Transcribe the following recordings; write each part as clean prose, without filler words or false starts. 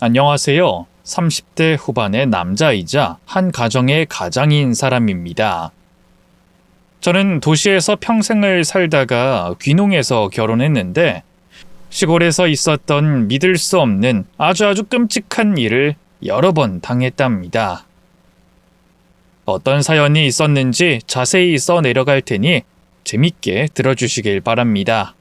안녕하세요. 30대 후반의 남자이자 한 가정의 가장인 사람입니다. 저는 도시에서 평생을 살다가 귀농해서 결혼했는데 시골에서 있었던 믿을 수 없는 아주 끔찍한 일을 여러 번 당했답니다. 어떤 사연이 있었는지 자세히 써 내려갈 테니 재밌게 들어주시길 바랍니다.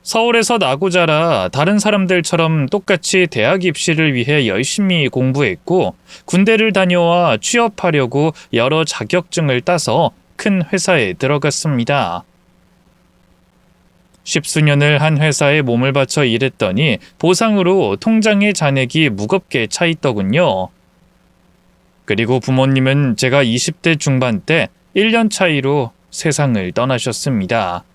서울에서 나고 자라 다른 사람들처럼 똑같이 대학 입시를 위해 열심히 공부했고 군대를 다녀와 취업하려고 여러 자격증을 따서 큰 회사에 들어갔습니다. 십수년을 한 회사에 몸을 바쳐 일했더니 보상으로 통장에 잔액이 무겁게 차 있더군요. 그리고 부모님은 제가 20대 중반 때 1년 차이로 세상을 떠나셨습니다.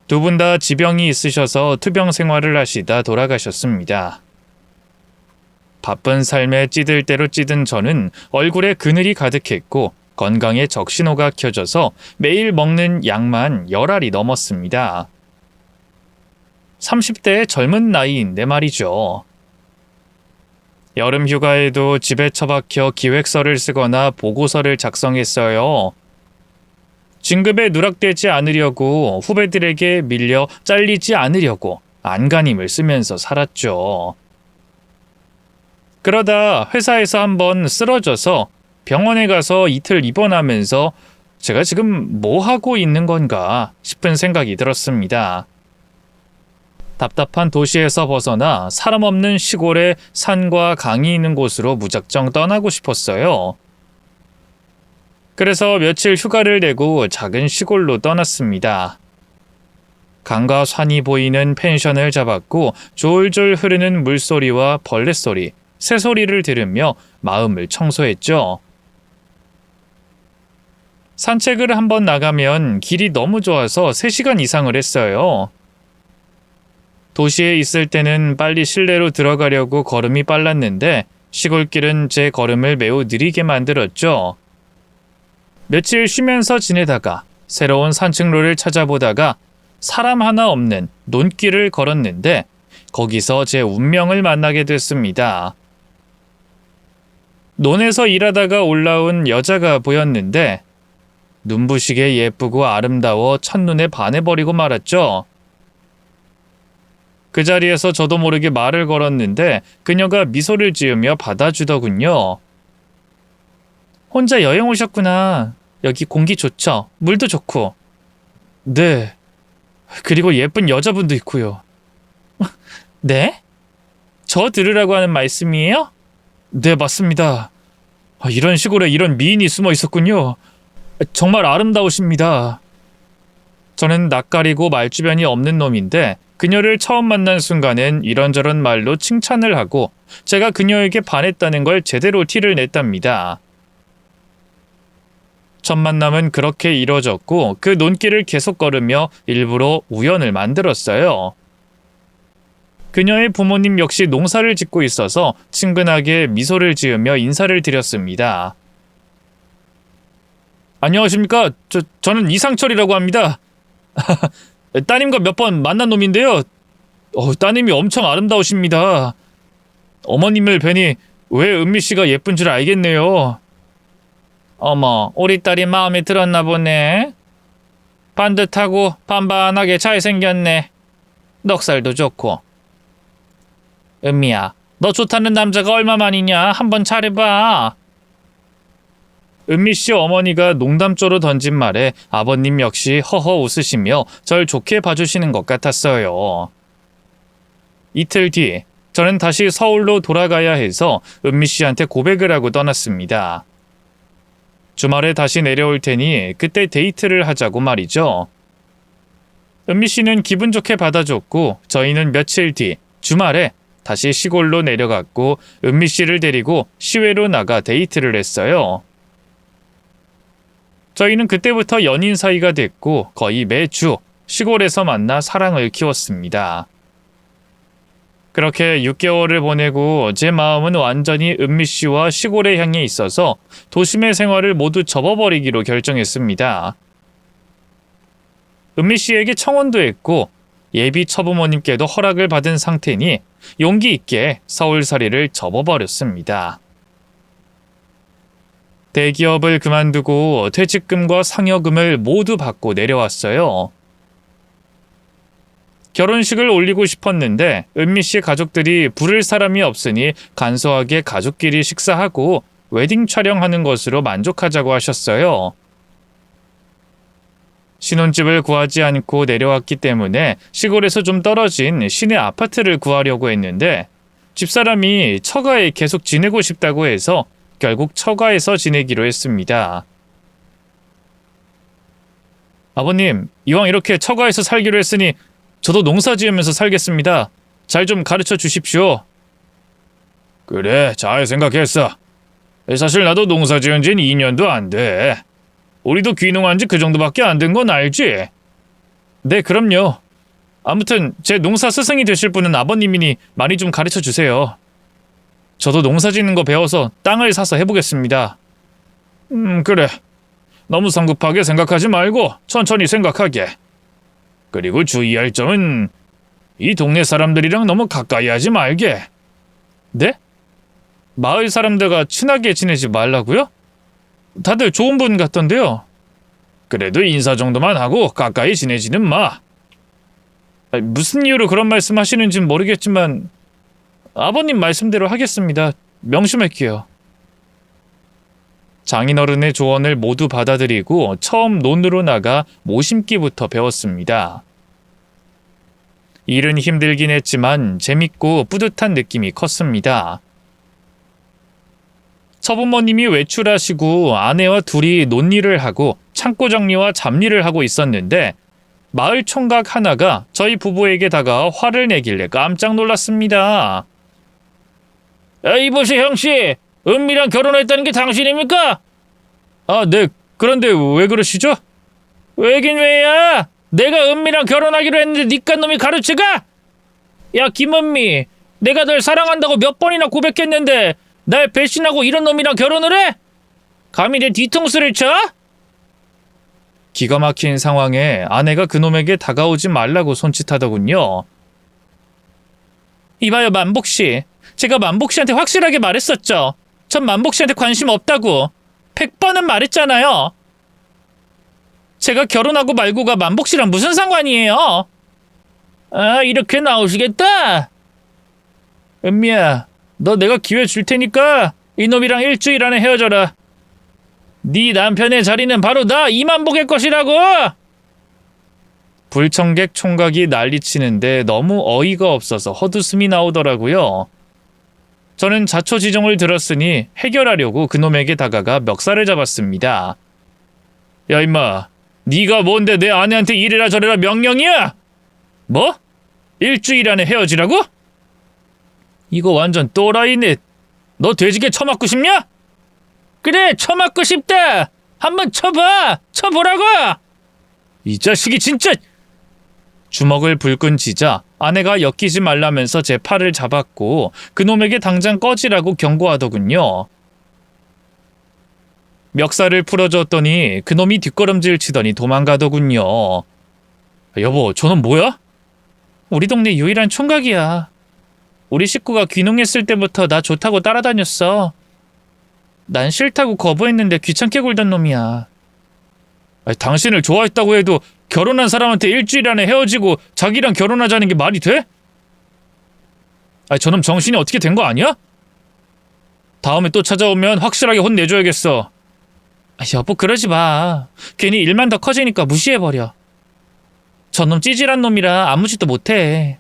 두 분 다 지병이 있으셔서 투병 생활을 하시다 돌아가셨습니다. 바쁜 삶에 찌들 대로 찌든 저는 얼굴에 그늘이 가득했고 건강에 적신호가 켜져서 매일 먹는 양만 10알이 넘었습니다. 30대의 젊은 나이인데 말이죠. 여름 휴가에도 집에 처박혀 기획서를 쓰거나 보고서를 작성했어요. 진급에 누락되지 않으려고 후배들에게 밀려 잘리지 않으려고 안간힘을 쓰면서 살았죠. 그러다 회사에서 한번 쓰러져서 병원에 가서 이틀 입원하면서 제가 지금 뭐 하고 있는 건가 싶은 생각이 들었습니다. 답답한 도시에서 벗어나 사람 없는 시골에 산과 강이 있는 곳으로 무작정 떠나고 싶었어요. 그래서 며칠 휴가를 내고 작은 시골로 떠났습니다. 강과 산이 보이는 펜션을 잡았고 졸졸 흐르는 물소리와 벌레소리, 새소리를 들으며 마음을 청소했죠. 산책을 한번 나가면 길이 너무 좋아서 3시간 이상을 했어요. 도시에 있을 때는 빨리 실내로 들어가려고 걸음이 빨랐는데 시골길은 제 걸음을 매우 느리게 만들었죠. 며칠 쉬면서 지내다가 새로운 산책로를 찾아보다가 사람 하나 없는 논길을 걸었는데 거기서 제 운명을 만나게 됐습니다. 논에서 일하다가 올라온 여자가 보였는데 눈부시게 예쁘고 아름다워 첫눈에 반해버리고 말았죠. 그 자리에서 저도 모르게 말을 걸었는데 그녀가 미소를 지으며 받아주더군요. 혼자 여행 오셨구나. 여기 공기 좋죠? 물도 좋고. 네. 그리고 예쁜 여자분도 있고요. 네? 저 들으라고 하는 말씀이에요? 네, 맞습니다. 이런 시골에 이런 미인이 숨어 있었군요. 정말 아름다우십니다. 저는 낯가리고 말주변이 없는 놈인데 그녀를 처음 만난 순간엔 이런저런 말로 칭찬을 하고 제가 그녀에게 반했다는 걸 제대로 티를 냈답니다. 첫 만남은 그렇게 이뤄졌고 그 논길을 계속 걸으며 일부러 우연을 만들었어요. 그녀의 부모님 역시 농사를 짓고 있어서 친근하게 미소를 지으며 인사를 드렸습니다. 안녕하십니까? 저는 이상철이라고 합니다. 따님과 몇 번 만난 놈인데요. 따님이 엄청 아름다우십니다. 어머님을 뵈니 왜 은미 씨가 예쁜 줄 알겠네요. 어머, 우리 딸이 마음에 들었나 보네. 반듯하고 반반하게 잘생겼네. 넉살도 좋고. 은미야, 너 좋다는 남자가 얼마만이냐? 한번 잘해봐. 은미 씨 어머니가 농담조로 던진 말에 아버님 역시 허허 웃으시며 절 좋게 봐주시는 것 같았어요. 이틀 뒤, 저는 다시 서울로 돌아가야 해서 은미 씨한테 고백을 하고 떠났습니다. 주말에 다시 내려올 테니 그때 데이트를 하자고 말이죠. 은미 씨는 기분 좋게 받아줬고 저희는 며칠 뒤 주말에 다시 시골로 내려갔고 은미 씨를 데리고 시외로 나가 데이트를 했어요. 저희는 그때부터 연인 사이가 됐고 거의 매주 시골에서 만나 사랑을 키웠습니다. 그렇게 6개월을 보내고 제 마음은 완전히 은미 씨와 시골에 향해 있어서 도심의 생활을 모두 접어버리기로 결정했습니다. 은미 씨에게 청혼도 했고 예비 처부모님께도 허락을 받은 상태니 용기 있게 서울살이를 접어버렸습니다. 대기업을 그만두고 퇴직금과 상여금을 모두 받고 내려왔어요. 결혼식을 올리고 싶었는데 은미 씨 가족들이 부를 사람이 없으니 간소하게 가족끼리 식사하고 웨딩 촬영하는 것으로 만족하자고 하셨어요. 신혼집을 구하지 않고 내려왔기 때문에 시골에서 좀 떨어진 시내 아파트를 구하려고 했는데 집사람이 처가에 계속 지내고 싶다고 해서 결국 처가에서 지내기로 했습니다. 아버님, 이왕 이렇게 처가에서 살기로 했으니 저도 농사 지으면서 살겠습니다. 잘 좀 가르쳐 주십시오. 그래, 잘 생각했어. 사실 나도 농사 지은 지는 2년도 안 돼. 우리도 귀농한 지 그 정도밖에 안 된 건 알지? 네, 그럼요. 아무튼 제 농사 스승이 되실 분은 아버님이니 많이 좀 가르쳐 주세요. 저도 농사 짓는 거 배워서 땅을 사서 해보겠습니다. 그래. 너무 성급하게 생각하지 말고 천천히 생각하게. 그리고 주의할 점은 이 동네 사람들이랑 너무 가까이 하지 말게. 네? 마을 사람들과 친하게 지내지 말라고요? 다들 좋은 분 같던데요. 그래도 인사 정도만 하고 가까이 지내지는 마. 무슨 이유로 그런 말씀하시는지는 모르겠지만 아버님 말씀대로 하겠습니다. 명심할게요. 장인어른의 조언을 모두 받아들이고 처음 논으로 나가 모심기부터 배웠습니다. 일은 힘들긴 했지만 재밌고 뿌듯한 느낌이 컸습니다. 처부모님이 외출하시고 아내와 둘이 논일을 하고 창고 정리와 잡일을 하고 있었는데 마을 총각 하나가 저희 부부에게 다가와 화를 내길래 깜짝 놀랐습니다. 이보세요 형씨, 은미랑 결혼했다는 게 당신입니까? 아, 네. 그런데 왜 그러시죠? 왜긴 왜야? 내가 은미랑 결혼하기로 했는데 니깟 놈이 가르쳐가? 야 김은미, 내가 널 사랑한다고 몇 번이나 고백했는데 날 배신하고 이런 놈이랑 결혼을 해? 감히 내 뒤통수를 쳐? 기가 막힌 상황에 아내가 그놈에게 다가오지 말라고 손짓하더군요. 이봐요 만복씨, 제가 만복씨한테 확실하게 말했었죠. 전 만복씨한테 관심 없다고 100번은 말했잖아요. 제가 결혼하고 말고가 만복씨랑 무슨 상관이에요? 아, 이렇게 나오시겠다? 은미야, 너 내가 기회 줄 테니까 이놈이랑 일주일 안에 헤어져라. 네 남편의 자리는 바로 나 이만복의 것이라고! 불청객 총각이 난리치는데 너무 어이가 없어서 헛웃음이 나오더라고요. 저는 자초지종을 들었으니 해결하려고 그놈에게 다가가 멱살을 잡았습니다. 야 임마, 네가 뭔데 내 아내한테 이래라 저래라 명령이야? 뭐? 일주일 안에 헤어지라고? 이거 완전 또라이네. 너 돼지개 쳐맞고 싶냐? 그래, 쳐맞고 싶다. 한번 쳐봐. 쳐보라고. 이 자식이 진짜. 주먹을 불끈 쥐자 아내가 엮이지 말라면서 제 팔을 잡았고 그놈에게 당장 꺼지라고 경고하더군요. 멱살을 풀어줬더니 그놈이 뒷걸음질 치더니 도망가더군요. 여보, 저놈 뭐야? 우리 동네 유일한 총각이야. 우리 식구가 귀농했을 때부터 나 좋다고 따라다녔어. 난 싫다고 거부했는데 귀찮게 굴던 놈이야. 아니, 당신을 좋아했다고 해도 결혼한 사람한테 일주일 안에 헤어지고 자기랑 결혼하자는 게 말이 돼? 아니, 저놈 정신이 어떻게 된 거 아니야? 다음에 또 찾아오면 확실하게 혼내줘야겠어. 아, 여보, 그러지 마. 괜히 일만 더 커지니까 무시해버려. 저놈 찌질한 놈이라 아무 짓도 못해.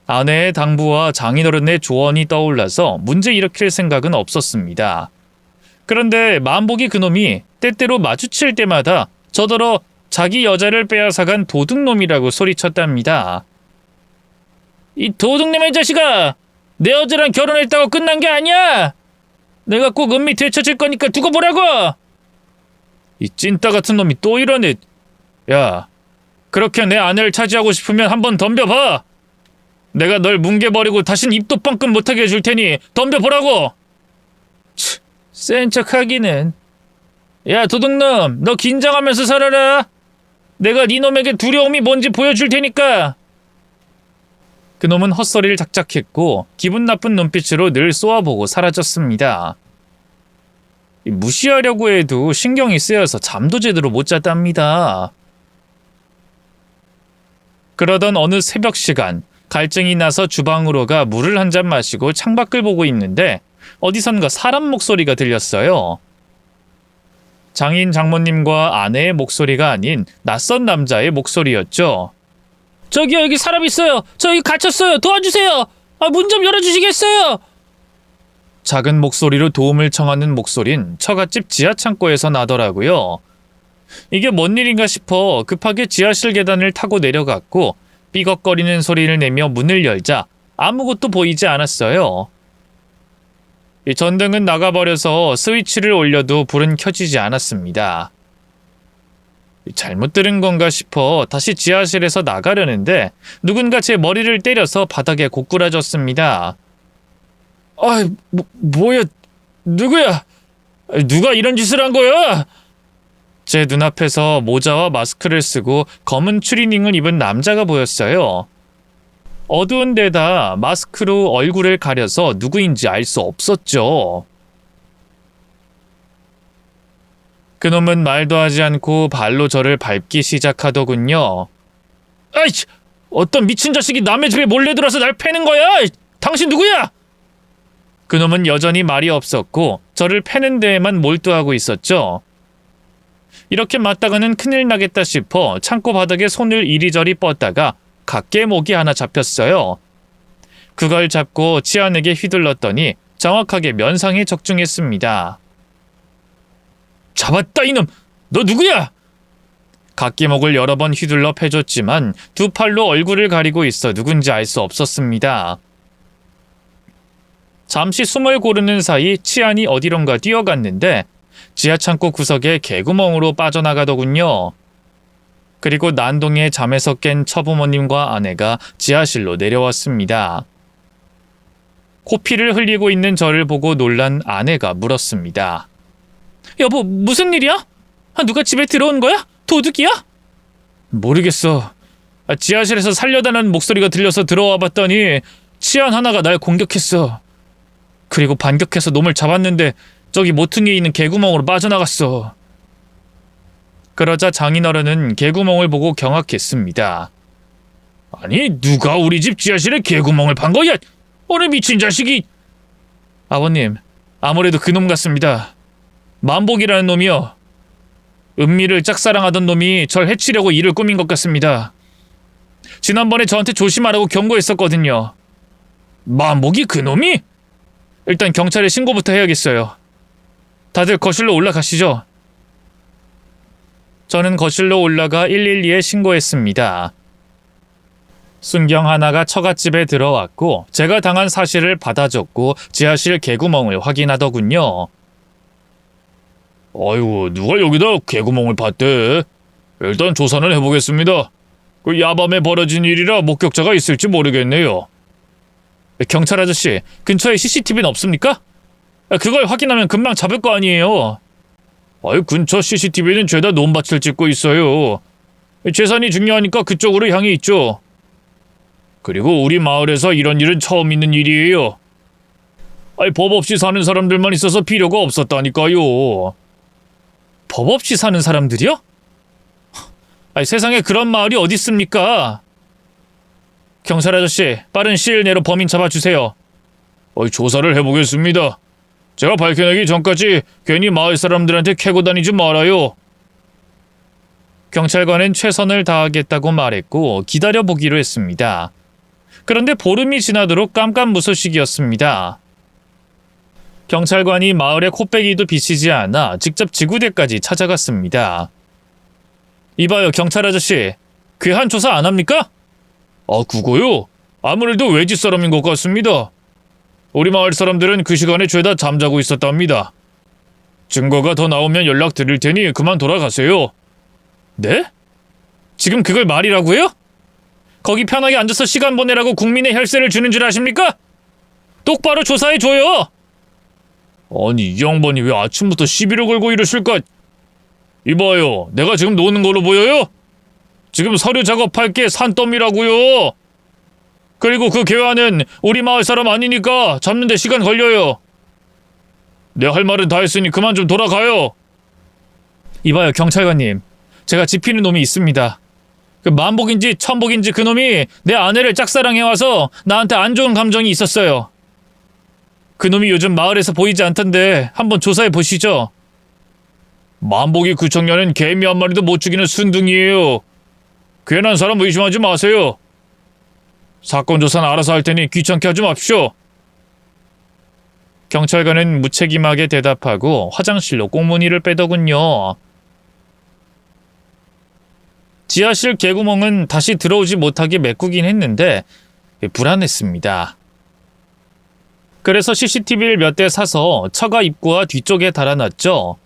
아내의 당부와 장인어른의 조언이 떠올라서 문제 일으킬 생각은 없었습니다. 그런데 만복이 그놈이 때때로 마주칠 때마다 저더러 자기 여자를 빼앗아간 도둑놈이라고 소리쳤답니다. 이 도둑놈의 자식아! 내 여자랑 결혼했다고 끝난 게 아니야! 내가 꼭 은미 되찾을 거니까 두고 보라고! 이 찐따 같은 놈이 또 이러네. 야, 그렇게 내 아내를 차지하고 싶으면 한번 덤벼봐! 내가 널 뭉개버리고 다신 입도 뻥끗 못하게 해줄 테니 덤벼보라고! 센 척하기는. 야 도둑놈, 너 긴장하면서 살아라. 내가 니놈에게 두려움이 뭔지 보여줄 테니까. 그놈은 헛소리를 작작했고 기분 나쁜 눈빛으로 늘 쏘아보고 사라졌습니다. 무시하려고 해도 신경이 쓰여서 잠도 제대로 못 잤답니다. 그러던 어느 새벽 시간, 갈증이 나서 주방으로 가 물을 한 잔 마시고 창밖을 보고 있는데 어디선가 사람 목소리가 들렸어요. 장인 장모님과 아내의 목소리가 아닌 낯선 남자의 목소리였죠. 저기요, 여기 사람 있어요. 저 여기 갇혔어요. 도와주세요. 문 좀 열어주시겠어요? 작은 목소리로 도움을 청하는 목소린 처갓집 지하창고에서 나더라고요. 이게 뭔 일인가 싶어 급하게 지하실 계단을 타고 내려갔고 삐걱거리는 소리를 내며 문을 열자 아무것도 보이지 않았어요. 이 전등은 나가버려서 스위치를 올려도 불은 켜지지 않았습니다. 잘못 들은 건가 싶어 다시 지하실에서 나가려는데 누군가 제 머리를 때려서 바닥에 고꾸라졌습니다. 뭐야? 누구야? 누가 이런 짓을 한 거야? 제 눈앞에서 모자와 마스크를 쓰고 검은 추리닝을 입은 남자가 보였어요. 어두운 데다 마스크로 얼굴을 가려서 누구인지 알 수 없었죠. 그놈은 말도 하지 않고 발로 저를 밟기 시작하더군요. 아이씨! 어떤 미친 자식이 남의 집에 몰래 들어서 날 패는 거야! 당신 누구야? 그놈은 여전히 말이 없었고 저를 패는 데에만 몰두하고 있었죠. 이렇게 맞다가는 큰일 나겠다 싶어 창고 바닥에 손을 이리저리 뻗다가 각개목이 하나 잡혔어요. 그걸 잡고 치안에게 휘둘렀더니 정확하게 면상에 적중했습니다. 잡았다 이놈! 너 누구야? 각개목을 여러 번 휘둘러 패줬지만 두 팔로 얼굴을 가리고 있어 누군지 알 수 없었습니다. 잠시 숨을 고르는 사이 치안이 어디론가 뛰어갔는데 지하창고 구석에 개구멍으로 빠져나가더군요. 그리고 난동에 잠에서 깬 처부모님과 아내가 지하실로 내려왔습니다. 코피를 흘리고 있는 저를 보고 놀란 아내가 물었습니다. 여보, 무슨 일이야? 누가 집에 들어온 거야? 도둑이야? 모르겠어. 지하실에서 살려달라는 목소리가 들려서 들어와 봤더니 치안 하나가 날 공격했어. 그리고 반격해서 놈을 잡았는데 저기 모퉁이에 있는 개구멍으로 빠져나갔어. 그러자 장인어른은 개구멍을 보고 경악했습니다. 아니, 누가 우리 집 지하실에 개구멍을 판 거야? 어느 미친 자식이. 아버님, 아무래도 그놈 같습니다. 만복이라는 놈이요. 은미를 짝사랑하던 놈이 절 해치려고 일을 꾸민 것 같습니다. 지난번에 저한테 조심하라고 경고했었거든요. 만복이 그놈이? 일단 경찰에 신고부터 해야겠어요. 다들 거실로 올라가시죠. 저는 거실로 올라가 112에 신고했습니다. 순경 하나가 처갓집에 들어왔고 제가 당한 사실을 받아줬고 지하실 개구멍을 확인하더군요. 아이고, 누가 여기다 개구멍을 팠대? 일단 조사는 해보겠습니다. 그 야밤에 벌어진 일이라 목격자가 있을지 모르겠네요. 경찰 아저씨, 근처에 CCTV는 없습니까? 그걸 확인하면 금방 잡을 거 아니에요. 아이, 근처 CCTV는 죄다 논밭을 찍고 있어요. 재산이 중요하니까 그쪽으로 향해 있죠. 그리고 우리 마을에서 이런 일은 처음 있는 일이에요. 아이, 법 없이 사는 사람들만 있어서 필요가 없었다니까요. 법 없이 사는 사람들이요? 아이, 세상에 그런 마을이 어디 있습니까? 경찰 아저씨, 빠른 시일 내로 범인 잡아주세요. 조사를 해보겠습니다. 제가 밝혀내기 전까지 괜히 마을 사람들한테 캐고 다니지 말아요. 경찰관은 최선을 다하겠다고 말했고 기다려보기로 했습니다. 그런데 보름이 지나도록 깜깜무소식이었습니다. 경찰관이 마을에 코빼기도 비치지 않아 직접 지구대까지 찾아갔습니다. 이봐요, 경찰 아저씨. 괴한 조사 안 합니까? 그거요? 아무래도 외지 사람인 것 같습니다. 우리 마을 사람들은 그 시간에 죄다 잠자고 있었답니다. 증거가 더 나오면 연락드릴 테니 그만 돌아가세요. 네? 지금 그걸 말이라고 해요? 거기 편하게 앉아서 시간 보내라고 국민의 혈세를 주는 줄 아십니까? 똑바로 조사해줘요! 아니, 이 양반이 왜 아침부터 시비를 걸고 이러실까? 이봐요, 내가 지금 노는 걸로 보여요? 지금 서류 작업할 게 산더미라고요. 그리고 그 괴한은 우리 마을 사람 아니니까 잡는데 시간 걸려요. 내 할 말은 다 했으니 그만 좀 돌아가요. 이봐요, 경찰관님. 제가 지피는 놈이 있습니다. 그 만복인지 천복인지 그놈이 내 아내를 짝사랑해와서 나한테 안 좋은 감정이 있었어요. 그놈이 요즘 마을에서 보이지 않던데 한번 조사해 보시죠. 만복이 그 청년은 개미 한 마리도 못 죽이는 순둥이에요. 괜한 사람 의심하지 마세요. 사건 조사는 알아서 할 테니 귀찮게 하지 마십시오. 경찰관은 무책임하게 대답하고 화장실로 꽁무니를 빼더군요. 지하실 개구멍은 다시 들어오지 못하게 메꾸긴 했는데 불안했습니다. 그래서 CCTV를 몇 대 사서 처가 입구와 뒤쪽에 달아놨죠.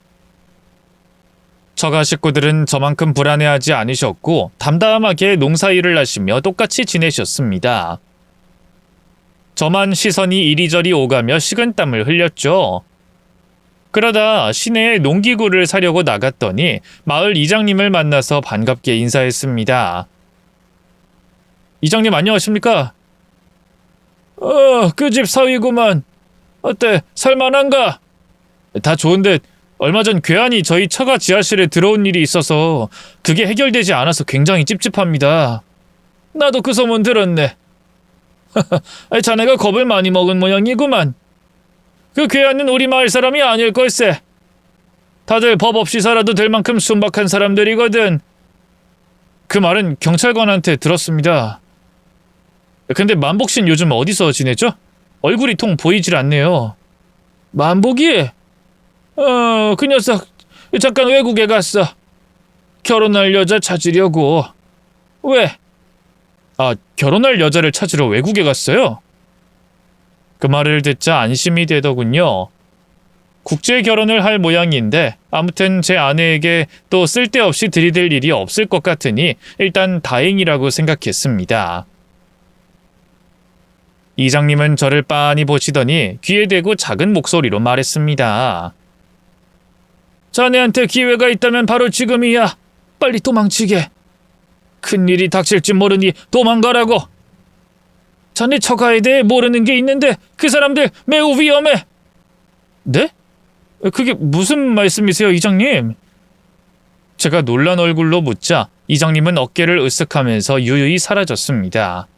처가 식구들은 저만큼 불안해하지 않으셨고 담담하게 농사일을 하시며 똑같이 지내셨습니다. 저만 시선이 이리저리 오가며 식은땀을 흘렸죠. 그러다 시내에 농기구를 사려고 나갔더니 마을 이장님을 만나서 반갑게 인사했습니다. 이장님 안녕하십니까? 그 집 사위구만. 어때? 살만한가? 다 좋은데 얼마 전 괴한이 저희 처가 지하실에 들어온 일이 있어서 그게 해결되지 않아서 굉장히 찝찝합니다. 나도 그 소문 들었네. 자네가 겁을 많이 먹은 모양이구만. 그 괴한은 우리 마을 사람이 아닐 걸세. 다들 법 없이 살아도 될 만큼 순박한 사람들이거든. 그 말은 경찰관한테 들었습니다. 근데 만복신 요즘 어디서 지내죠? 얼굴이 통 보이질 않네요. 만복이? 그 녀석 잠깐 외국에 갔어. 결혼할 여자 찾으려고. 왜? 결혼할 여자를 찾으러 외국에 갔어요? 그 말을 듣자 안심이 되더군요. 국제 결혼을 할 모양인데 아무튼 제 아내에게 또 쓸데없이 들이댈 일이 없을 것 같으니 일단 다행이라고 생각했습니다. 이장님은 저를 빤히 보시더니 귀에 대고 작은 목소리로 말했습니다. 자네한테 기회가 있다면 바로 지금이야. 빨리 도망치게. 큰일이 닥칠지 모르니 도망가라고. 자네 처가에 대해 모르는 게 있는데 그 사람들 매우 위험해. 네? 그게 무슨 말씀이세요, 이장님? 제가 놀란 얼굴로 묻자 이장님은 어깨를 으쓱하면서 유유히 사라졌습니다.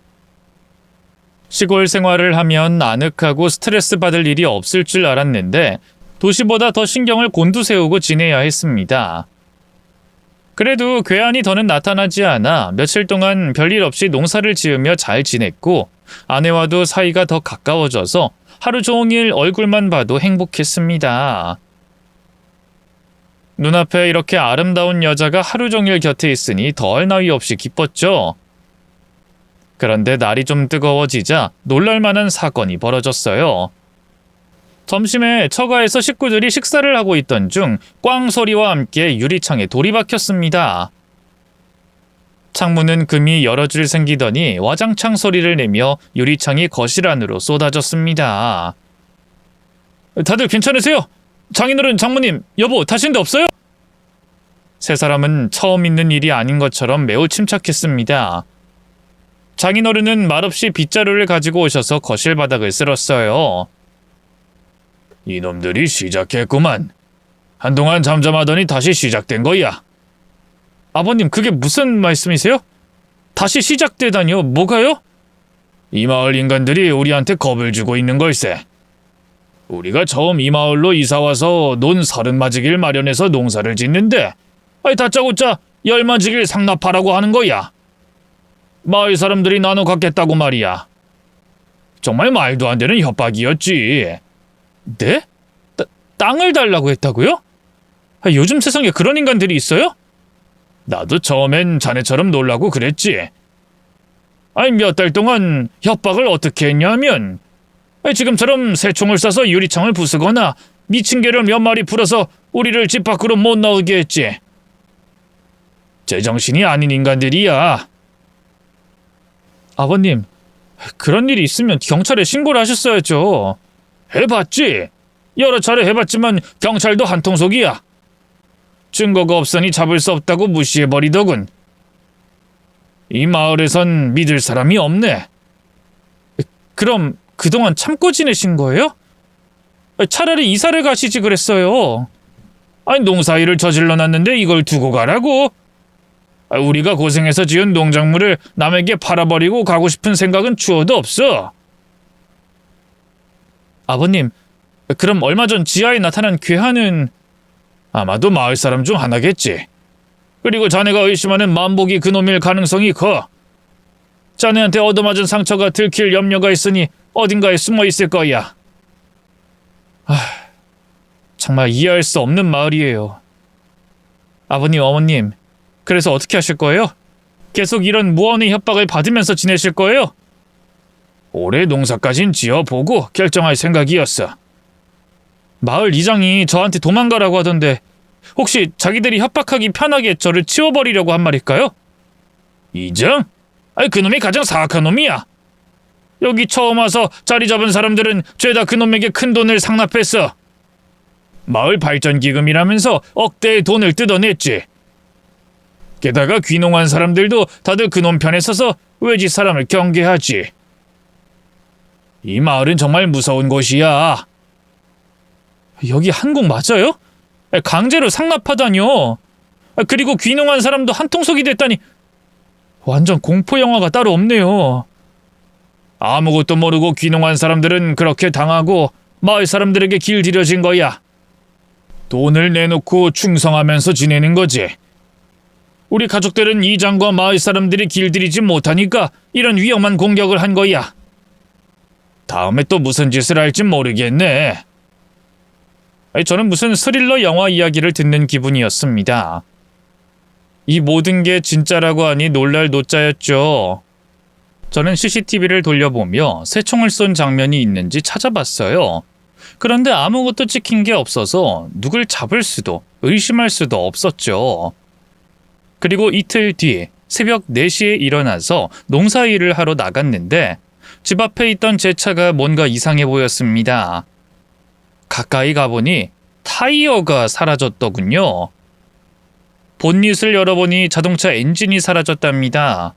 시골 생활을 하면 아늑하고 스트레스 받을 일이 없을 줄 알았는데 도시보다 더 신경을 곤두세우고 지내야 했습니다. 그래도 괴한이 더는 나타나지 않아 며칠 동안 별일 없이 농사를 지으며 잘 지냈고 아내와도 사이가 더 가까워져서 하루 종일 얼굴만 봐도 행복했습니다. 눈앞에 이렇게 아름다운 여자가 하루 종일 곁에 있으니 더할 나위 없이 기뻤죠. 그런데 날이 좀 뜨거워지자 놀랄만한 사건이 벌어졌어요. 점심에 처가에서 식구들이 식사를 하고 있던 중 꽝 소리와 함께 유리창에 돌이 박혔습니다. 창문은 금이 여러 줄 생기더니 와장창 소리를 내며 유리창이 거실 안으로 쏟아졌습니다. 다들 괜찮으세요? 장인어른, 장모님, 여보, 다친 데 없어요? 세 사람은 처음 있는 일이 아닌 것처럼 매우 침착했습니다. 장인어른은 말없이 빗자루를 가지고 오셔서 거실 바닥을 쓸었어요. 이놈들이 시작했구만. 한동안 잠잠하더니 다시 시작된 거야. 아버님, 그게 무슨 말씀이세요? 다시 시작되다니요? 뭐가요? 이 마을 인간들이 우리한테 겁을 주고 있는 걸세. 우리가 처음 이 마을로 이사와서 논 30마지기를 마련해서 농사를 짓는데 다짜고짜 10마지기를 상납하라고 하는 거야. 마을 사람들이 나눠 갖겠다고 말이야. 정말 말도 안 되는 협박이었지. 네? 땅을 달라고 했다고요? 요즘 세상에 그런 인간들이 있어요? 나도 처음엔 자네처럼 놀라고 그랬지. 몇 달 동안 협박을 어떻게 했냐면 지금처럼 새총을 쏴서 유리창을 부수거나 미친 개를 몇 마리 풀어서 우리를 집 밖으로 못 나오게 했지. 제정신이 아닌 인간들이야. 아버님, 그런 일이 있으면 경찰에 신고를 하셨어야죠. 해봤지. 여러 차례 해봤지만 경찰도 한통속이야. 증거가 없으니 잡을 수 없다고 무시해버리더군. 이 마을에선 믿을 사람이 없네. 그럼 그동안 참고 지내신 거예요? 차라리 이사를 가시지 그랬어요. 아니, 농사일을 저질러 놨는데 이걸 두고 가라고? 우리가 고생해서 지은 농작물을 남에게 팔아버리고 가고 싶은 생각은 추워도 없어. 아버님, 그럼 얼마 전 지하에 나타난 괴한은 아마도 마을 사람 중 하나겠지. 그리고 자네가 의심하는 만복이 그놈일 가능성이 커. 자네한테 얻어맞은 상처가 들킬 염려가 있으니 어딘가에 숨어 있을 거야. 정말 이해할 수 없는 마을이에요. 아버님, 어머님, 그래서 어떻게 하실 거예요? 계속 이런 무언의 협박을 받으면서 지내실 거예요? 올해 농사까진 지어보고 결정할 생각이었어. 마을 이장이 저한테 도망가라고 하던데 혹시 자기들이 협박하기 편하게 저를 치워버리려고 한 말일까요? 이장? 그놈이 가장 사악한 놈이야. 여기 처음 와서 자리 잡은 사람들은 죄다 그놈에게 큰 돈을 상납했어. 마을 발전기금이라면서 억대의 돈을 뜯어냈지. 게다가 귀농한 사람들도 다들 그놈 편에 서서 외지 사람을 경계하지. 이 마을은 정말 무서운 곳이야. 여기 한국 맞아요? 강제로 상납하다뇨. 그리고 귀농한 사람도 한통속이 됐다니 완전 공포 영화가 따로 없네요. 아무것도 모르고 귀농한 사람들은 그렇게 당하고 마을 사람들에게 길들여진 거야. 돈을 내놓고 충성하면서 지내는 거지. 우리 가족들은 이장과 마을 사람들이 길들이지 못하니까 이런 위험한 공격을 한 거야. 다음에 또 무슨 짓을 할진 모르겠네. 저는 무슨 스릴러 영화 이야기를 듣는 기분이었습니다. 이 모든 게 진짜라고 하니 놀랄 노짜였죠. 저는 CCTV를 돌려보며 새총을 쏜 장면이 있는지 찾아봤어요. 그런데 아무것도 찍힌 게 없어서 누굴 잡을 수도 의심할 수도 없었죠. 그리고 이틀 뒤 새벽 4시에 일어나서 농사일을 하러 나갔는데 집 앞에 있던 제 차가 뭔가 이상해 보였습니다. 가까이 가보니 타이어가 사라졌더군요. 본닛을 열어보니 자동차 엔진이 사라졌답니다.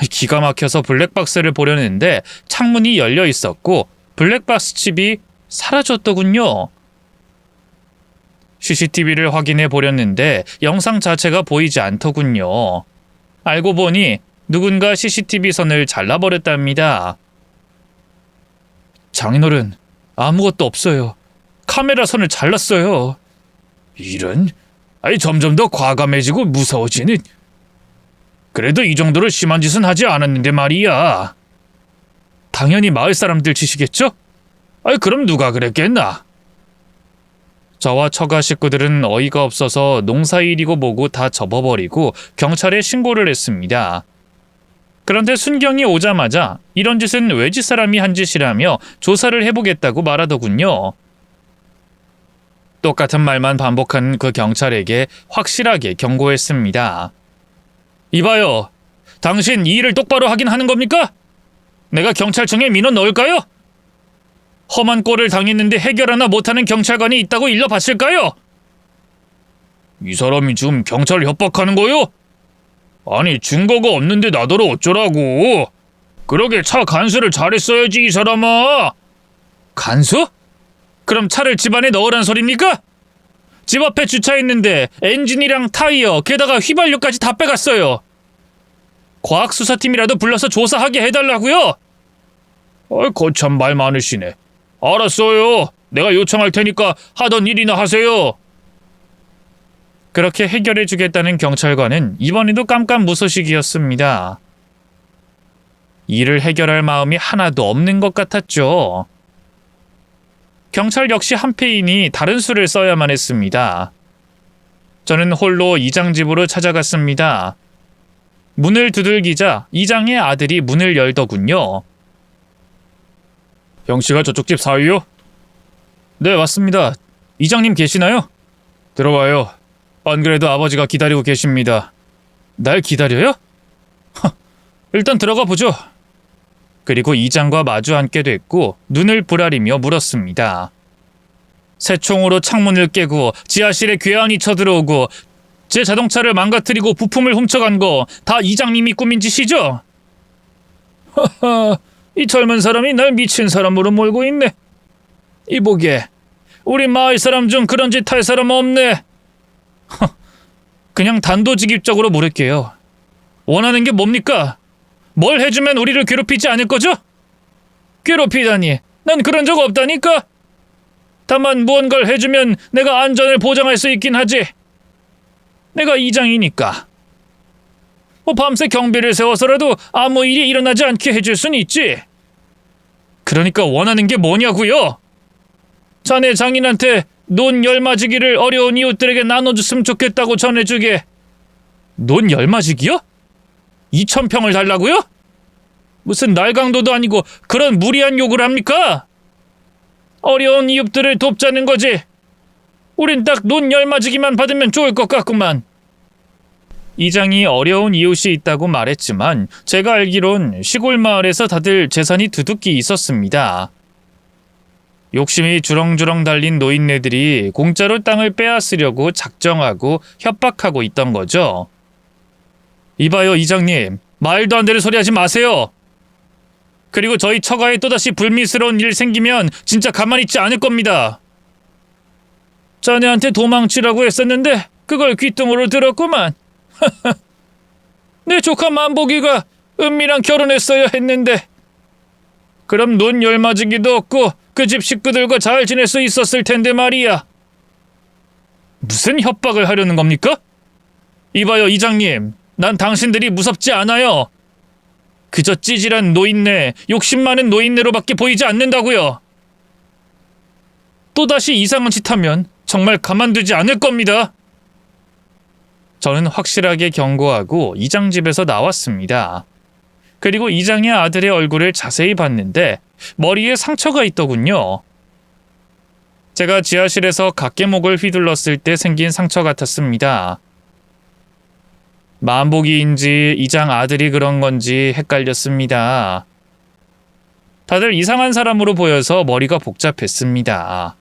기가 막혀서 블랙박스를 보려는데 창문이 열려 있었고 블랙박스 칩이 사라졌더군요. CCTV를 확인해 보렸는데 영상 자체가 보이지 않더군요. 알고 보니 누군가 CCTV 선을 잘라버렸답니다. 장인어른, 아무것도 없어요. 카메라 선을 잘랐어요. 이런? 점점 더 과감해지고 무서워지는. 그래도 이 정도로 심한 짓은 하지 않았는데 말이야. 당연히 마을 사람들 짓이겠죠? 그럼 누가 그랬겠나? 저와 처가 식구들은 어이가 없어서 농사일이고 뭐고 다 접어버리고 경찰에 신고를 했습니다. 그런데 순경이 오자마자 이런 짓은 외지 사람이 한 짓이라며 조사를 해보겠다고 말하더군요. 똑같은 말만 반복한 그 경찰에게 확실하게 경고했습니다. 이봐요, 당신 이 일을 똑바로 하긴 하는 겁니까? 내가 경찰청에 민원 넣을까요? 험한 꼴을 당했는데 해결 하나 못하는 경찰관이 있다고 일러봤을까요? 이 사람이 지금 경찰을 협박하는 거요? 아니, 증거가 없는데 나더러 어쩌라고. 그러게 차 간수를 잘했어야지, 이 사람아. 간수? 그럼 차를 집 안에 넣으란 소리입니까? 집 앞에 주차했는데 엔진이랑 타이어, 게다가 휘발유까지 다 빼갔어요. 과학수사팀이라도 불러서 조사하게 해달라고요? 거참 말 많으시네. 알았어요. 내가 요청할 테니까 하던 일이나 하세요. 그렇게 해결해주겠다는 경찰관은 이번에도 깜깜무소식이었습니다. 일을 해결할 마음이 하나도 없는 것 같았죠. 경찰 역시 한패이니 다른 수를 써야만 했습니다. 저는 홀로 이장 집으로 찾아갔습니다. 문을 두들기자 이장의 아들이 문을 열더군요. 형씨가 저쪽 집 사위요? 네, 맞습니다. 이장님 계시나요? 들어와요. 안 그래도 아버지가 기다리고 계십니다. 날 기다려요? 일단 들어가 보죠. 그리고 이장과 마주 앉게 됐고 눈을 부라리며 물었습니다. 새총으로 창문을 깨고 지하실에 괴한이 쳐들어오고 제 자동차를 망가뜨리고 부품을 훔쳐간 거 다 이장님이 꾸민 짓이죠? 하하, 이 젊은 사람이 날 미친 사람으로 몰고 있네. 이보게, 우리 마을 사람 중 그런 짓 할 사람 없네. 그냥 단도직입적으로 물을게요. 원하는 게 뭡니까? 뭘 해주면 우리를 괴롭히지 않을 거죠? 괴롭히다니, 난 그런 적 없다니까? 다만 무언가를 해주면 내가 안전을 보장할 수 있긴 하지. 내가 이장이니까. 밤새 경비를 세워서라도 아무 일이 일어나지 않게 해줄 순 있지. 그러니까 원하는 게 뭐냐고요? 자네 장인한테 논 열마지기를 어려운 이웃들에게 나눠줬으면 좋겠다고 전해주게. 논 열마지기요? 2,000평을 달라고요? 무슨 날강도도 아니고 그런 무리한 요구를 합니까? 어려운 이웃들을 돕자는 거지. 우린 딱 논 열마지기만 받으면 좋을 것 같구만. 이장이 어려운 이웃이 있다고 말했지만 제가 알기론 시골 마을에서 다들 재산이 두둑히 있었습니다. 욕심이 주렁주렁 달린 노인네들이 공짜로 땅을 빼앗으려고 작정하고 협박하고 있던 거죠. 이봐요, 이장님. 말도 안 되는 소리 하지 마세요. 그리고 저희 처가에 또다시 불미스러운 일 생기면 진짜 가만히 있지 않을 겁니다. 자네한테 도망치라고 했었는데 그걸 귀뚱으로 들었구만. 내 조카 만복이가 은미랑 결혼했어야 했는데. 그럼 논 열맞이기도 없고 그 집 식구들과 잘 지낼 수 있었을 텐데 말이야. 무슨 협박을 하려는 겁니까? 이봐요, 이장님. 난 당신들이 무섭지 않아요. 그저 찌질한 노인네, 욕심 많은 노인네로밖에 보이지 않는다고요. 또다시 이상한 짓 하면 정말 가만두지 않을 겁니다. 저는 확실하게 경고하고 이장 집에서 나왔습니다. 그리고 이장의 아들의 얼굴을 자세히 봤는데 머리에 상처가 있더군요. 제가 지하실에서 각개목을 휘둘렀을 때 생긴 상처 같았습니다. 만복이인지 이장 아들이 그런 건지 헷갈렸습니다. 다들 이상한 사람으로 보여서 머리가 복잡했습니다.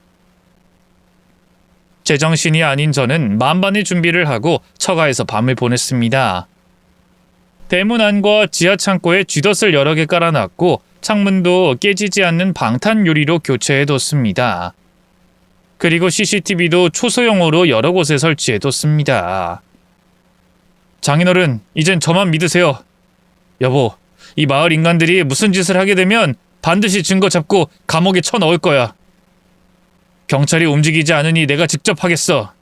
제정신이 아닌 저는 만반의 준비를 하고 처가에서 밤을 보냈습니다. 대문 안과 지하 창고에 쥐덫을 여러 개 깔아놨고 창문도 깨지지 않는 방탄 유리로 교체해뒀습니다. 그리고 CCTV도 초소형으로 여러 곳에 설치해뒀습니다. 장인어른, 이젠 저만 믿으세요. 여보, 이 마을 인간들이 무슨 짓을 하게 되면 반드시 증거 잡고 감옥에 쳐넣을 거야. 경찰이 움직이지 않으니 내가 직접 하겠어.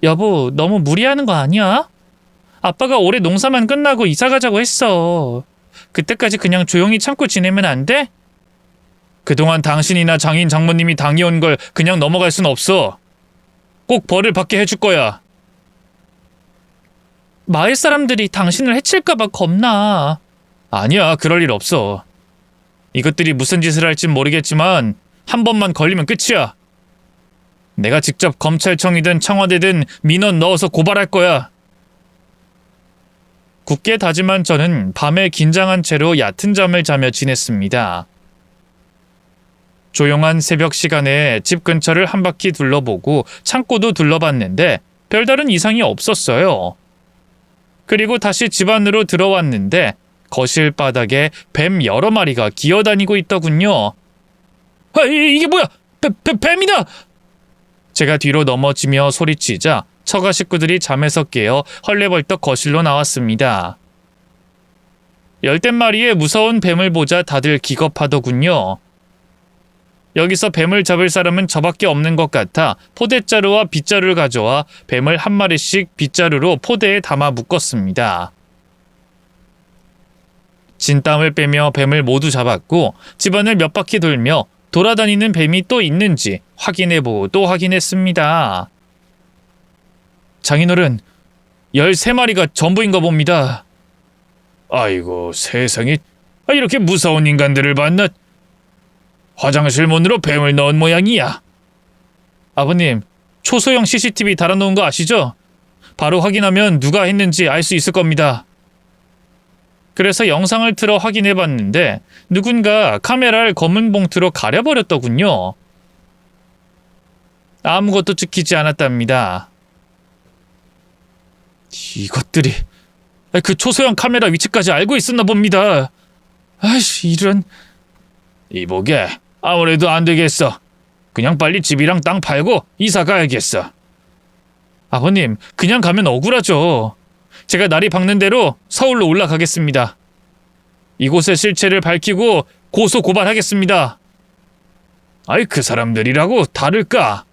여보, 너무 무리하는 거 아니야? 아빠가 올해 농사만 끝나고 이사 가자고 했어. 그때까지 그냥 조용히 참고 지내면 안 돼? 그동안 당신이나 장인 장모님이 당해온 걸 그냥 넘어갈 순 없어. 꼭 벌을 받게 해줄 거야. 마을 사람들이 당신을 해칠까봐 겁나. 아니야, 그럴 일 없어. 이것들이 무슨 짓을 할진 모르겠지만 한 번만 걸리면 끝이야. 내가 직접 검찰청이든 청와대든 민원 넣어서 고발할 거야. 굳게 다짐한 저는 밤에 긴장한 채로 얕은 잠을 자며 지냈습니다. 조용한 새벽 시간에 집 근처를 한 바퀴 둘러보고 창고도 둘러봤는데 별다른 이상이 없었어요. 그리고 다시 집 안으로 들어왔는데 거실 바닥에 뱀 여러 마리가 기어다니고 있더군요. 아, 이게 뭐야? 뱀이다! 제가 뒤로 넘어지며 소리치자 처가 식구들이 잠에서 깨어 헐레벌떡 거실로 나왔습니다. 열댓 마리의 무서운 뱀을 보자 다들 기겁하더군요. 여기서 뱀을 잡을 사람은 저밖에 없는 것 같아 포대자루와 빗자루를 가져와 뱀을 한 마리씩 빗자루로 포대에 담아 묶었습니다. 진땀을 빼며 뱀을 모두 잡았고 집안을 몇 바퀴 돌며 돌아다니는 뱀이 또 있는지 확인해보고 또 확인했습니다. 장인어른, 13마리가 전부인가 봅니다. 아이고 세상에, 이렇게 무서운 인간들을 봤나? 화장실 문으로 뱀을 넣은 모양이야. 아버님, 초소형 CCTV 달아놓은 거 아시죠? 바로 확인하면 누가 했는지 알 수 있을 겁니다. 그래서 영상을 틀어 확인해봤는데 누군가 카메라를 검은 봉투로 가려버렸더군요. 아무것도 찍히지 않았답니다. 이것들이 그 초소형 카메라 위치까지 알고 있었나 봅니다. 아이씨, 이런. 이보게, 아무래도 안 되겠어. 그냥 빨리 집이랑 땅 팔고 이사 가야겠어. 아버님, 그냥 가면 억울하죠. 제가 날이 밝는 대로 서울로 올라가겠습니다. 이곳의 실체를 밝히고 고소 고발하겠습니다. 아이, 그 사람들이라고 다를까?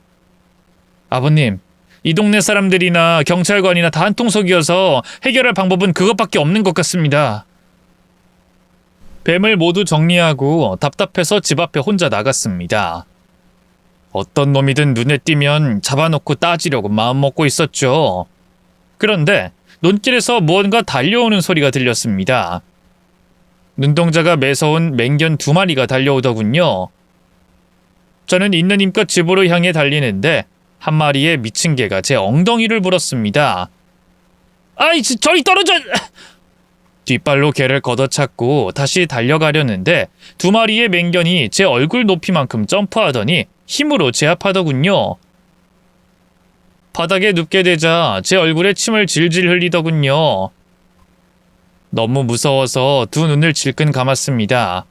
아버님, 이 동네 사람들이나 경찰관이나 다 한통속이어서 해결할 방법은 그것밖에 없는 것 같습니다. 뱀을 모두 정리하고 답답해서 집 앞에 혼자 나갔습니다. 어떤 놈이든 눈에 띄면 잡아놓고 따지려고 마음먹고 있었죠. 그런데 논길에서 무언가 달려오는 소리가 들렸습니다. 눈동자가 매서운 맹견 2마리가 달려오더군요. 저는 있는 힘껏 집으로 향해 달리는데 한 마리의 미친 개가 제 엉덩이를 물었습니다. 아이, 저리 떨어져! 뒷발로 개를 걷어찼고 다시 달려가려는데 2마리의 맹견이 제 얼굴 높이만큼 점프하더니 힘으로 제압하더군요. 바닥에 눕게 되자 제 얼굴에 침을 질질 흘리더군요. 너무 무서워서 두 눈을 질끈 감았습니다.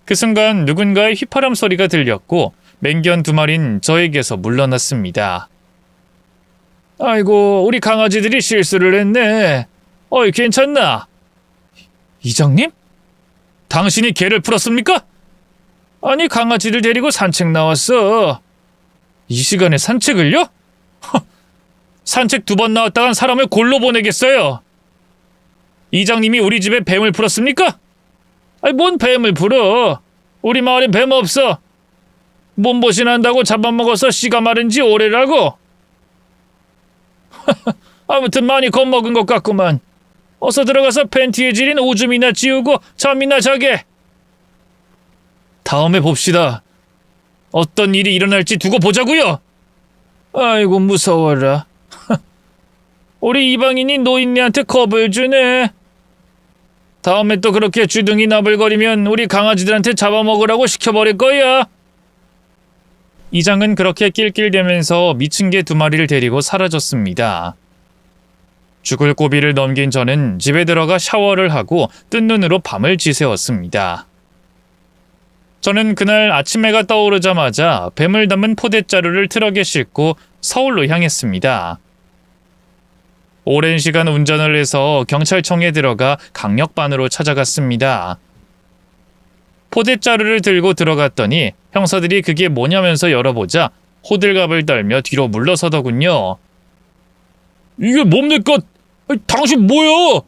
그 순간 누군가의 휘파람 소리가 들렸고 맹견 2마리는 저에게서 물러났습니다. 아이고, 우리 강아지들이 실수를 했네. 어이, 괜찮나? 이장님? 당신이 개를 풀었습니까? 아니, 강아지를 데리고 산책 나왔어. 이 시간에 산책을요? 산책 2번 나왔다간 사람을 골로 보내겠어요. 이장님이 우리 집에 뱀을 풀었습니까? 아니, 뭔 뱀을 풀어? 우리 마을에 뱀 없어. 몸보신한다고 잡아먹어서 씨가 마른 지 오래라고. 아무튼 많이 겁먹은 것 같구만. 어서 들어가서 팬티에 지린 오줌이나 지우고 잠이나 자게. 다음에 봅시다. 어떤 일이 일어날지 두고 보자고요. 아이고, 무서워라. 우리 이방인이 노인네한테 겁을 주네. 다음에 또 그렇게 주둥이 나불거리면 우리 강아지들한테 잡아먹으라고 시켜버릴 거야. 이장은 그렇게 낄낄대면서 미친 개 2마리를 데리고 사라졌습니다. 죽을 고비를 넘긴 저는 집에 들어가 샤워를 하고 뜬 눈으로 밤을 지새웠습니다. 저는 그날 아침 해가 떠오르자마자 뱀을 담은 포대자루를 트럭에 싣고 서울로 향했습니다. 오랜 시간 운전을 해서 경찰청에 들어가 강력반으로 찾아갔습니다. 포대자루를 들고 들어갔더니 형사들이 그게 뭐냐면서 열어보자 호들갑을 떨며 뒤로 물러서더군요. 이게 뭡니까? 당신 뭐요?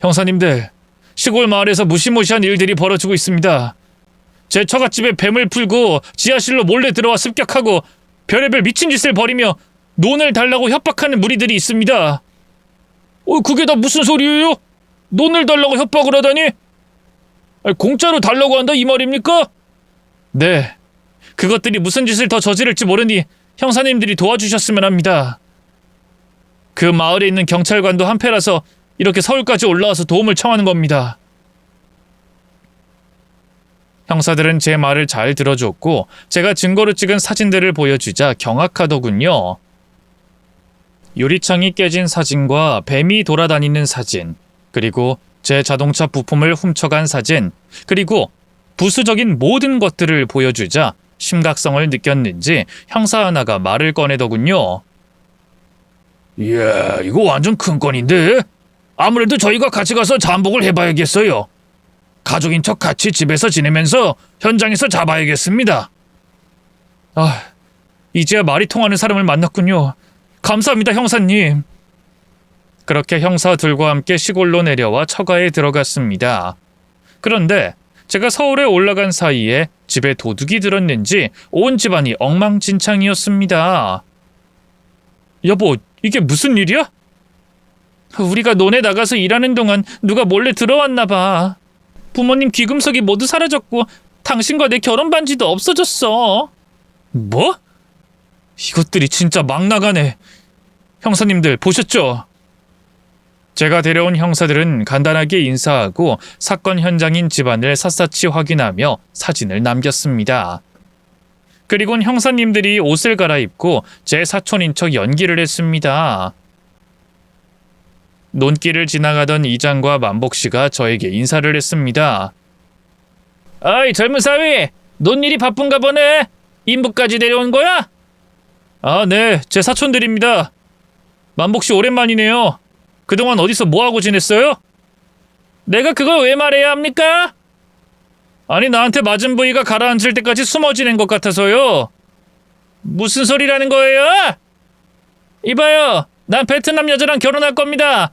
형사님들, 시골 마을에서 무시무시한 일들이 벌어지고 있습니다. 제 처갓집에 뱀을 풀고 지하실로 몰래 들어와 습격하고 별의별 미친 짓을 벌이며 논을 달라고 협박하는 무리들이 있습니다. 그게 다 무슨 소리예요? 논을 달라고 협박을 하다니? 공짜로 달라고 한다 이 말입니까? 네, 그것들이 무슨 짓을 더 저지를지 모르니 형사님들이 도와주셨으면 합니다. 그 마을에 있는 경찰관도 한패라서 이렇게 서울까지 올라와서 도움을 청하는 겁니다. 형사들은 제 말을 잘 들어줬고 제가 증거로 찍은 사진들을 보여주자 경악하더군요. 유리창이 깨진 사진과 뱀이 돌아다니는 사진, 그리고 제 자동차 부품을 훔쳐간 사진, 그리고 부수적인 모든 것들을 보여주자 심각성을 느꼈는지 형사 하나가 말을 꺼내더군요. 이야, 이거 완전 큰 건인데? 아무래도 저희가 같이 가서 잠복을 해봐야겠어요. 가족인 척 같이 집에서 지내면서 현장에서 잡아야겠습니다. 이제야 말이 통하는 사람을 만났군요. 감사합니다, 형사님. 그렇게 형사들과 함께 시골로 내려와 처가에 들어갔습니다. 그런데 제가 서울에 올라간 사이에 집에 도둑이 들었는지 온 집안이 엉망진창이었습니다. 여보, 이게 무슨 일이야? 우리가 논에 나가서 일하는 동안 누가 몰래 들어왔나 봐. 부모님 귀금속이 모두 사라졌고 당신과 내 결혼 반지도 없어졌어. 뭐? 이것들이 진짜 막 나가네. 형사님들 보셨죠? 제가 데려온 형사들은 간단하게 인사하고 사건 현장인 집안을 샅샅이 확인하며 사진을 남겼습니다. 그리곤 형사님들이 옷을 갈아입고 제 사촌인 척 연기를 했습니다. 논길을 지나가던 이장과 만복씨가 저에게 인사를 했습니다. 아이, 젊은 사위, 논일이 바쁜가 보네. 인부까지 내려온 거야? 아, 네, 제 사촌들입니다. 만복씨 오랜만이네요. 그동안 어디서 뭐하고 지냈어요? 내가 그걸 왜 말해야 합니까? 아니, 나한테 맞은 부위가 가라앉을 때까지 숨어 지낸 것 같아서요. 무슨 소리라는 거예요? 이봐요, 난 베트남 여자랑 결혼할 겁니다.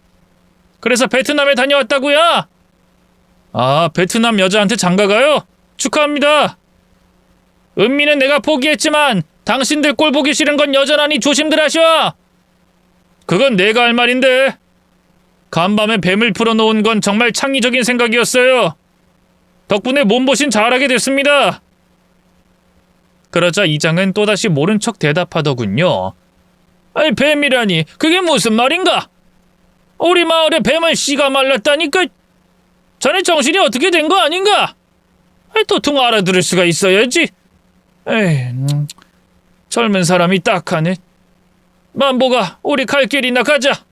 그래서 베트남에 다녀왔다고요? 아, 베트남 여자한테 장가가요? 축하합니다. 은미는 내가 포기했지만 당신들 꼴 보기 싫은 건 여전하니 조심들 하셔. 그건 내가 할 말인데. 간밤에 뱀을 풀어놓은 건 정말 창의적인 생각이었어요. 덕분에 몸보신 잘하게 됐습니다. 그러자 이장은 또다시 모른 척 대답하더군요. 아니, 뱀이라니, 그게 무슨 말인가? 우리 마을에 뱀은 씨가 말랐다니까. 자네 정신이 어떻게 된 거 아닌가? 도통 알아들을 수가 있어야지. 에이, 젊은 사람이 딱하네. 만보가, 우리 갈 길이나 가자.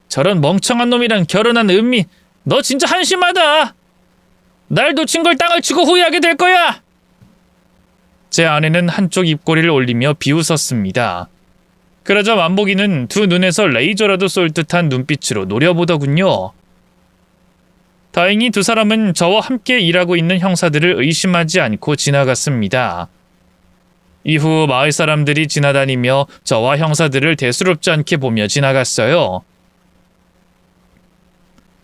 저런 멍청한 놈이랑 결혼한 은미, 너 진짜 한심하다. 날 놓친 걸 땅을 치고 후회하게 될 거야. 제 아내는 한쪽 입꼬리를 올리며 비웃었습니다. 그러자 만복이는 두 눈에서 레이저라도 쏠 듯한 눈빛으로 노려보더군요. 다행히 두 사람은 저와 함께 일하고 있는 형사들을 의심하지 않고 지나갔습니다. 이후 마을 사람들이 지나다니며 저와 형사들을 대수롭지 않게 보며 지나갔어요.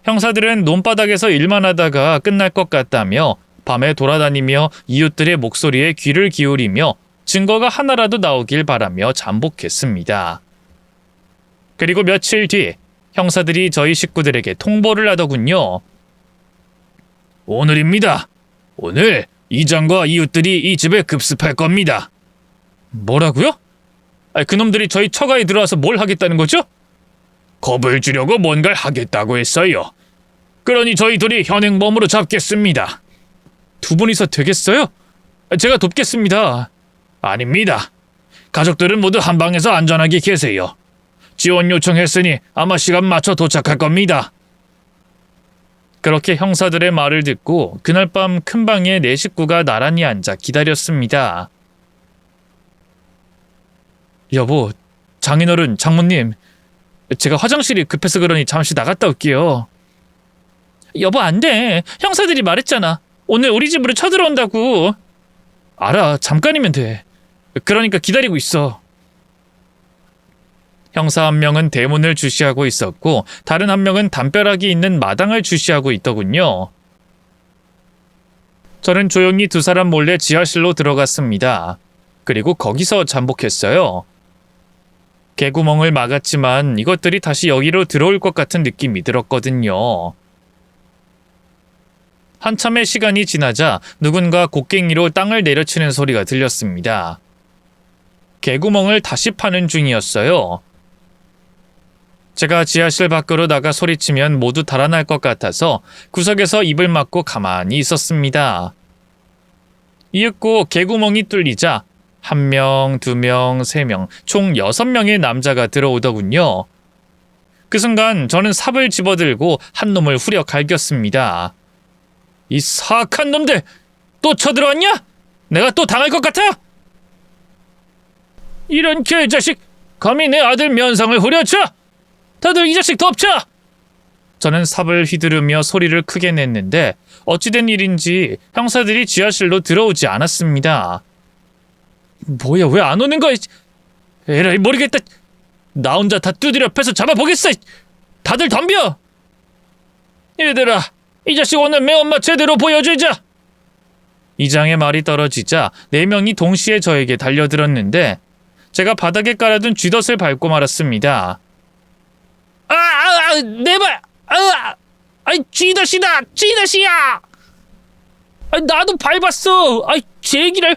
형사들은 논바닥에서 일만 하다가 끝날 것 같다며 밤에 돌아다니며 이웃들의 목소리에 귀를 기울이며 증거가 하나라도 나오길 바라며 잠복했습니다. 그리고 며칠 뒤 형사들이 저희 식구들에게 통보를 하더군요. 오늘입니다. 오늘 이장과 이웃들이 이 집에 급습할 겁니다. 뭐라고요? 그놈들이 저희 처가에 들어와서 뭘 하겠다는 거죠? 겁을 주려고 뭔가를 하겠다고 했어요. 그러니 저희 둘이 현행범으로 잡겠습니다. 두 분이서 되겠어요? 제가 돕겠습니다. 아닙니다. 가족들은 모두 한 방에서 안전하게 계세요. 지원 요청했으니 아마 시간 맞춰 도착할 겁니다. 그렇게 형사들의 말을 듣고 그날 밤 큰 방에 네 식구가 나란히 앉아 기다렸습니다. 여보, 장인어른, 장모님, 제가 화장실이 급해서 그러니 잠시 나갔다 올게요. 여보, 안 돼. 형사들이 말했잖아. 오늘 우리 집으로 쳐들어온다고. 알아, 잠깐이면 돼. 그러니까 기다리고 있어. 형사 한 명은 대문을 주시하고 있었고 다른 한 명은 담벼락이 있는 마당을 주시하고 있더군요. 저는 조용히 두 사람 몰래 지하실로 들어갔습니다. 그리고 거기서 잠복했어요. 개구멍을 막았지만 이것들이 다시 여기로 들어올 것 같은 느낌이 들었거든요. 한참의 시간이 지나자 누군가 곡괭이로 땅을 내려치는 소리가 들렸습니다. 개구멍을 다시 파는 중이었어요. 제가 지하실 밖으로 나가 소리치면 모두 달아날 것 같아서 구석에서 입을 막고 가만히 있었습니다. 이윽고 개구멍이 뚫리자 1명, 2명, 3명, 총 6명의 남자가 들어오더군요. 그 순간 저는 삽을 집어들고 한 놈을 후려 갈겼습니다. 이 사악한 놈들! 또 쳐들어왔냐? 내가 또 당할 것 같아? 이런 개자식! 감히 내 아들 면상을 후려쳐! 다들 이 자식 덮쳐! 저는 삽을 휘두르며 소리를 크게 냈는데 어찌된 일인지 형사들이 지하실로 들어오지 않았습니다. 뭐야, 왜 안 오는 거야? 에라이, 모르겠다. 나 혼자 다 두드려 패서 잡아보겠어. 다들 덤벼! 얘들아, 이 자식 오늘 매운맛 제대로 보여주자. 이장의 말이 떨어지자 4명이 동시에 저에게 달려들었는데 제가 바닥에 깔아둔 쥐덫을 밟고 말았습니다. 내 발! 쥐덫이다! 쥐덫이야! 나도 밟았어! 제기를!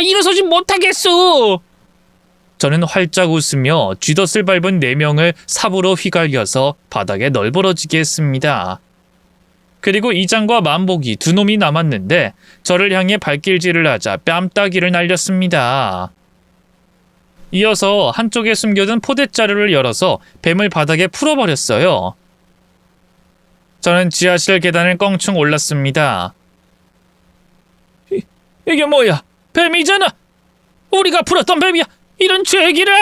일어서지 못하겠어! 저는 활짝 웃으며 쥐덫을 밟은 4명을 삽으로 휘갈겨서 바닥에 널브러지게 했습니다. 그리고 이장과 만복이 두 놈이 남았는데 저를 향해 발길질을 하자 뺨따기를 날렸습니다. 이어서 한쪽에 숨겨둔 포대자루를 열어서 뱀을 바닥에 풀어버렸어요. 저는 지하실 계단을 껑충 올랐습니다. 이게 뭐야? 뱀이잖아! 우리가 풀었던 뱀이야! 이런 죄기라!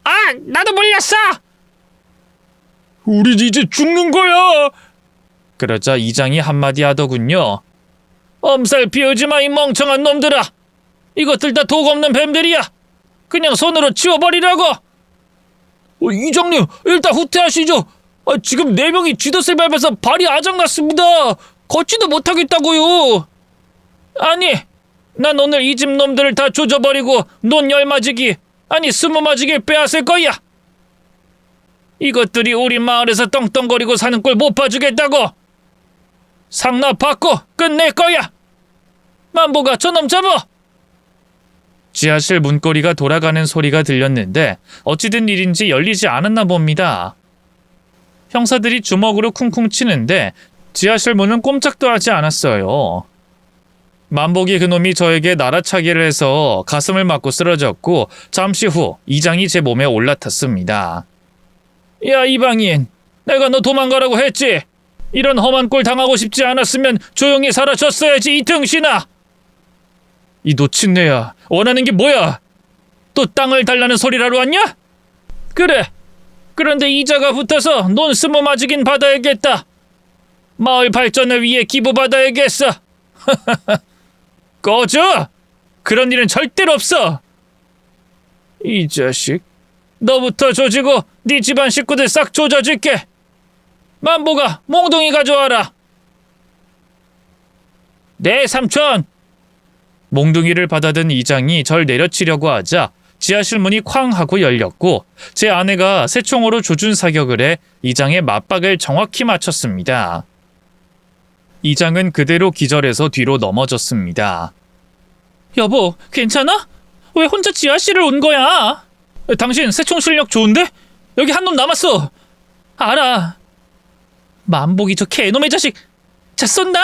아! 나도 물렸어! 우리 이제 죽는 거야! 그러자 이장이 한마디 하더군요. 엄살 피우지 마, 이 멍청한 놈들아! 이것들 다 독 없는 뱀들이야! 그냥 손으로 치워버리라고! 이장님, 일단 후퇴하시죠! 지금 4명이 쥐덫을 밟아서 발이 아작났습니다! 걷지도 못하겠다고요! 아니, 난 오늘 이 집 놈들을 다 조져버리고 논 10마지기, 아니 20마지기를 빼앗을 거야! 이것들이 우리 마을에서 떵떵거리고 사는 꼴 못 봐주겠다고! 상납 받고 끝낼 거야! 만보가 저놈 잡아! 지하실 문고리가 돌아가는 소리가 들렸는데 어찌된 일인지 열리지 않았나 봅니다. 형사들이 주먹으로 쿵쿵 치는데 지하실 문은 꼼짝도 하지 않았어요. 만복이 그놈이 저에게 날아차기를 해서 가슴을 맞고 쓰러졌고 잠시 후 이장이 제 몸에 올라탔습니다. 야, 이방인, 내가 너 도망가라고 했지? 이런 험한 꼴 당하고 싶지 않았으면 조용히 사라졌어야지, 이 등신아! 이 노친네야, 원하는 게 뭐야? 또 땅을 달라는 소리라로 왔냐? 그래, 그런데 이자가 붙어서 논 20마지긴 받아야겠다. 마을 발전을 위해 기부받아야겠어. 꺼져! 그런 일은 절대로 없어! 이 자식, 너부터 조지고 네 집안 식구들 싹 조져줄게. 만보가 몽둥이 가져와라. 네, 삼촌! 몽둥이를 받아든 이장이 절 내려치려고 하자 지하실 문이 쾅 하고 열렸고 제 아내가 새총으로 조준 사격을 해 이장의 맞박을 정확히 맞췄습니다. 이장은 그대로 기절해서 뒤로 넘어졌습니다. 여보, 괜찮아? 왜 혼자 지하실을 온 거야? 당신 새총 실력 좋은데? 여기 한 놈 남았어. 알아. 만복이 저 개놈의 자식. 자, 쏜다?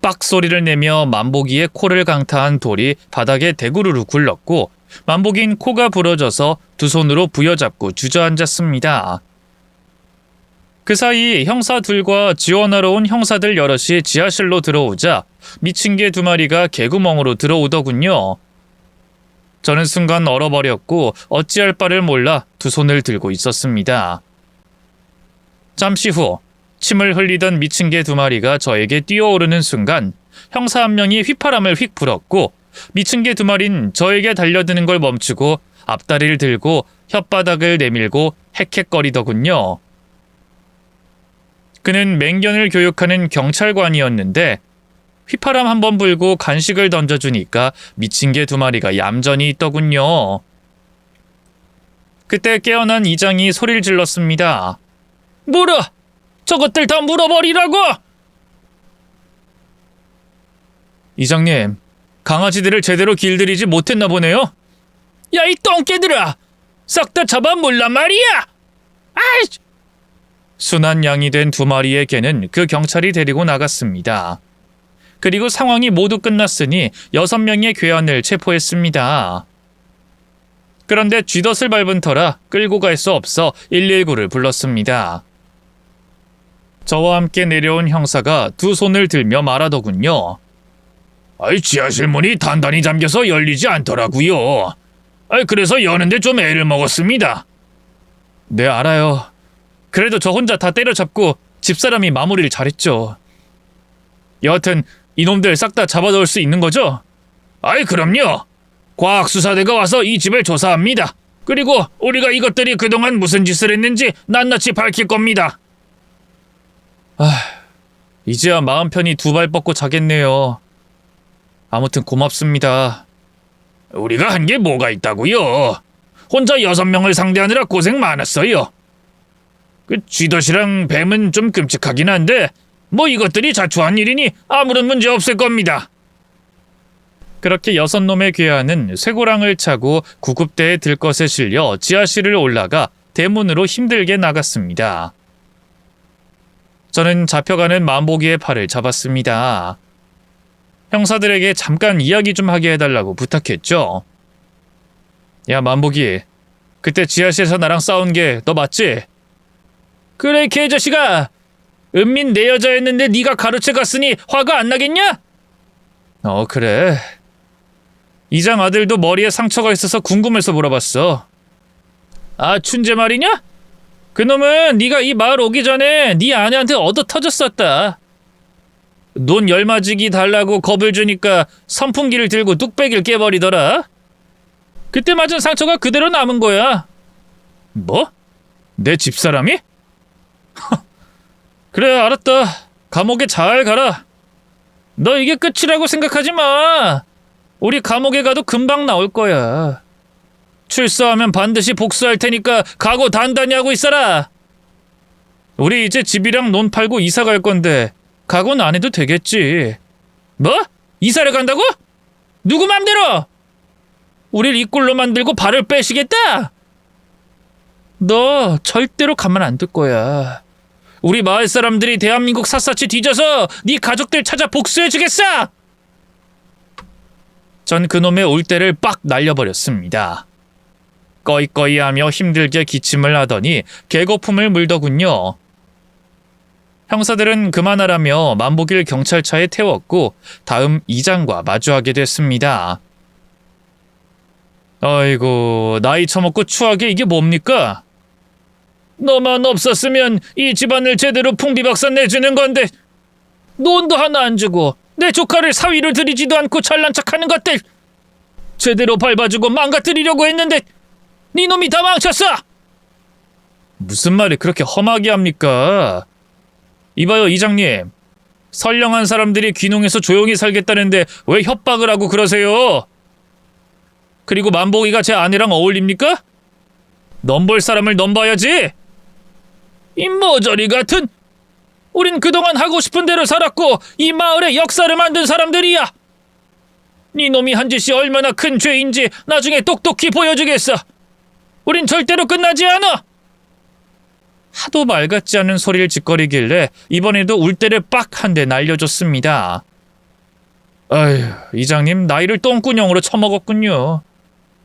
빡 소리를 내며 만복이의 코를 강타한 돌이 바닥에 대구르르 굴렀고 만복이는 코가 부러져서 두 손으로 부여잡고 주저앉았습니다. 그 사이 형사 둘과 지원하러 온 형사들 여럿이 지하실로 들어오자 미친 개 2마리가 개구멍으로 들어오더군요. 저는 순간 얼어버렸고 어찌할 바를 몰라 두 손을 들고 있었습니다. 잠시 후 침을 흘리던 미친 개 2마리가 저에게 뛰어오르는 순간 형사 한 명이 휘파람을 휙 불었고 미친 개 2마리는 저에게 달려드는 걸 멈추고 앞다리를 들고 혓바닥을 내밀고 헥헥거리더군요. 그는 맹견을 교육하는 경찰관이었는데 휘파람 한번 불고 간식을 던져주니까 미친 개 2마리가 얌전히 있더군요. 그때 깨어난 이장이 소리를 질렀습니다. 물어! 저것들 다 물어버리라고! 이장님, 강아지들을 제대로 길들이지 못했나 보네요? 야, 이 똥개들아! 싹 다 잡아 물란 말이야! 아이! 순한 양이 된 2마리의 개는 그 경찰이 데리고 나갔습니다. 그리고 상황이 모두 끝났으니 6명의 괴한을 체포했습니다. 그런데 쥐덫을 밟은 터라 끌고 갈 수 없어 119를 불렀습니다. 저와 함께 내려온 형사가 두 손을 들며 말하더군요. 지하실 문이 단단히 잠겨서 열리지 않더라고요. 그래서 여는데 좀 애를 먹었습니다. 네, 알아요. 그래도 저 혼자 다 때려잡고 집사람이 마무리를 잘했죠. 여하튼 이놈들 싹 다 잡아넣을 수 있는 거죠? 그럼요. 과학수사대가 와서 이 집을 조사합니다. 그리고 우리가 이것들이 그동안 무슨 짓을 했는지 낱낱이 밝힐 겁니다. 이제야 마음 편히 2발 뻗고 자겠네요. 아무튼 고맙습니다. 우리가 한 게 뭐가 있다고요? 혼자 6명을 상대하느라 고생 많았어요. 그 쥐덫이랑 뱀은 좀 끔찍하긴 한데 뭐 이것들이 자초한 일이니 아무런 문제 없을 겁니다. 그렇게 6놈의 괴한은 쇠고랑을 차고 구급대에 들것에 실려 지하실을 올라가 대문으로 힘들게 나갔습니다. 저는 잡혀가는 만보기의 팔을 잡았습니다. 형사들에게 잠깐 이야기 좀 하게 해달라고 부탁했죠. 야, 만복이. 그때 지하실에서 나랑 싸운 게 너 맞지? 그래, 개자식아. 은민 내 여자였는데 네가 가로채 갔으니 화가 안 나겠냐? 그래. 이장 아들도 머리에 상처가 있어서 궁금해서 물어봤어. 아, 춘재 말이냐? 그놈은 네가 이 마을 오기 전에 네 아내한테 얻어 터졌었다. 논 열마지기 달라고 겁을 주니까 선풍기를 들고 뚝배기를 깨버리더라. 그때 맞은 상처가 그대로 남은 거야. 뭐? 내 집사람이? 그래, 알았다. 감옥에 잘 가라. 너 이게 끝이라고 생각하지 마. 우리 감옥에 가도 금방 나올 거야. 출소하면 반드시 복수할 테니까 각오 단단히 하고 있어라. 우리 이제 집이랑 논 팔고 이사 갈 건데 각오는 안 해도 되겠지. 뭐? 이사를 간다고? 누구 맘대로? 우릴 이 꼴로 만들고 발을 빼시겠다? 너 절대로 가만 안 둘 거야. 우리 마을 사람들이 대한민국 샅샅이 뒤져서 네 가족들 찾아 복수해주겠어! 전 그놈의 올대를 빡 날려버렸습니다. 꺼이꺼이하며 힘들게 기침을 하더니 개거품을 물더군요. 형사들은 그만하라며 만복일 경찰차에 태웠고 다음 이장과 마주하게 됐습니다. 아이고, 나이 처먹고 추하게 이게 뭡니까? 너만 없었으면 이 집안을 제대로 풍비박산 내주는 건데 논도 하나 안 주고 내 조카를 사위로 들이지도 않고 잘난 척하는 것들 제대로 밟아주고 망가뜨리려고 했는데 네 놈이 다 망쳤어! 무슨 말이 그렇게 험하게 합니까? 이봐요, 이장님. 선량한 사람들이 귀농해서 조용히 살겠다는데 왜 협박을 하고 그러세요? 그리고 만복이가 제 아내랑 어울립니까? 넘볼 사람을 넘봐야지. 이 모조리 같은. 우린 그동안 하고 싶은 대로 살았고 이 마을의 역사를 만든 사람들이야. 네 놈이 한 짓이 얼마나 큰 죄인지 나중에 똑똑히 보여주겠어. 우린 절대로 끝나지 않아. 하도 말 같지 않은 소리를 짓거리길래 이번에도 울대를 빡 한 대 날려줬습니다. 아휴, 이장님 나이를 똥구녕으로 처먹었군요.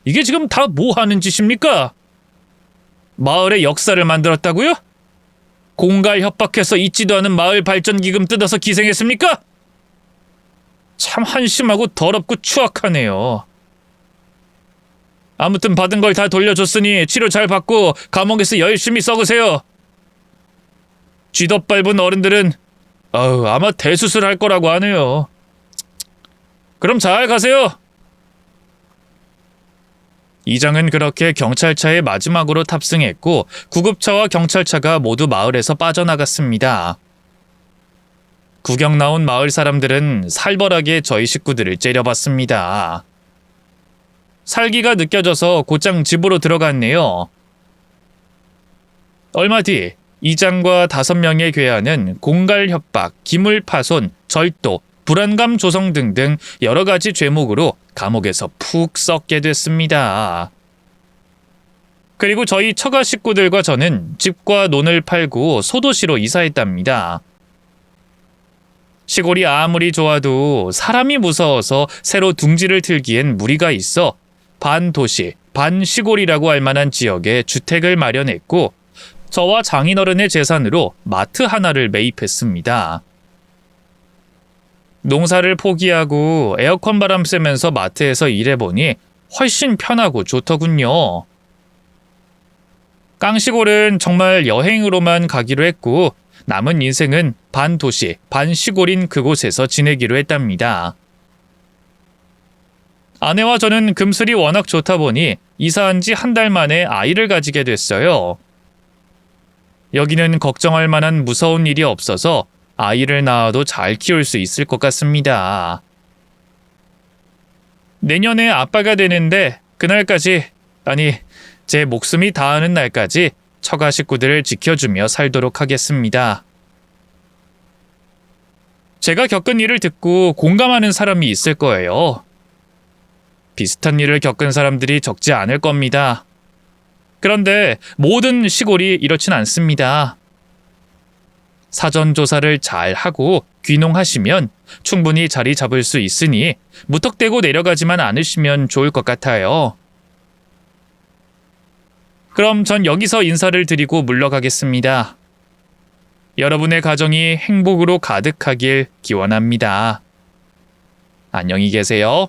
이게 지금 다 뭐 하는 짓입니까? 마을의 역사를 만들었다고요? 공갈 협박해서 있지도 않은 마을 발전기금 뜯어서 기생했습니까? 참 한심하고 더럽고 추악하네요. 아무튼 받은 걸 다 돌려줬으니 치료 잘 받고 감옥에서 열심히 썩으세요. 쥐덧 밟은 어른들은 아마 대수술할 거라고 하네요. 그럼 잘 가세요. 이장은 그렇게 경찰차에 마지막으로 탑승했고 구급차와 경찰차가 모두 마을에서 빠져나갔습니다. 구경 나온 마을 사람들은 살벌하게 저희 식구들을 째려봤습니다. 살기가 느껴져서 곧장 집으로 들어갔네요. 얼마 뒤 이장과 5명의 괴한은 공갈 협박, 기물 파손, 절도, 불안감 조성 등등 여러 가지 죄목으로 감옥에서 푹 썩게 됐습니다. 그리고 저희 처가 식구들과 저는 집과 논을 팔고 소도시로 이사했답니다. 시골이 아무리 좋아도 사람이 무서워서 새로 둥지를 틀기엔 무리가 있어 반도시, 반시골이라고 할 만한 지역에 주택을 마련했고 저와 장인어른의 재산으로 마트 하나를 매입했습니다. 농사를 포기하고 에어컨 바람 쐬면서 마트에서 일해보니 훨씬 편하고 좋더군요. 깡시골은 정말 여행으로만 가기로 했고 남은 인생은 반도시, 반시골인 그곳에서 지내기로 했답니다. 아내와 저는 금슬이 워낙 좋다 보니 이사한 지 한 달 만에 아이를 가지게 됐어요. 여기는 걱정할 만한 무서운 일이 없어서 아이를 낳아도 잘 키울 수 있을 것 같습니다. 내년에 아빠가 되는데 그날까지, 아니 제 목숨이 다하는 날까지 처가 식구들을 지켜주며 살도록 하겠습니다. 제가 겪은 일을 듣고 공감하는 사람이 있을 거예요. 비슷한 일을 겪은 사람들이 적지 않을 겁니다. 그런데 모든 시골이 이렇진 않습니다. 사전 조사를 잘 하고 귀농하시면 충분히 자리 잡을 수 있으니 무턱대고 내려가지만 않으시면 좋을 것 같아요. 그럼 전 여기서 인사를 드리고 물러가겠습니다. 여러분의 가정이 행복으로 가득하길 기원합니다. 안녕히 계세요.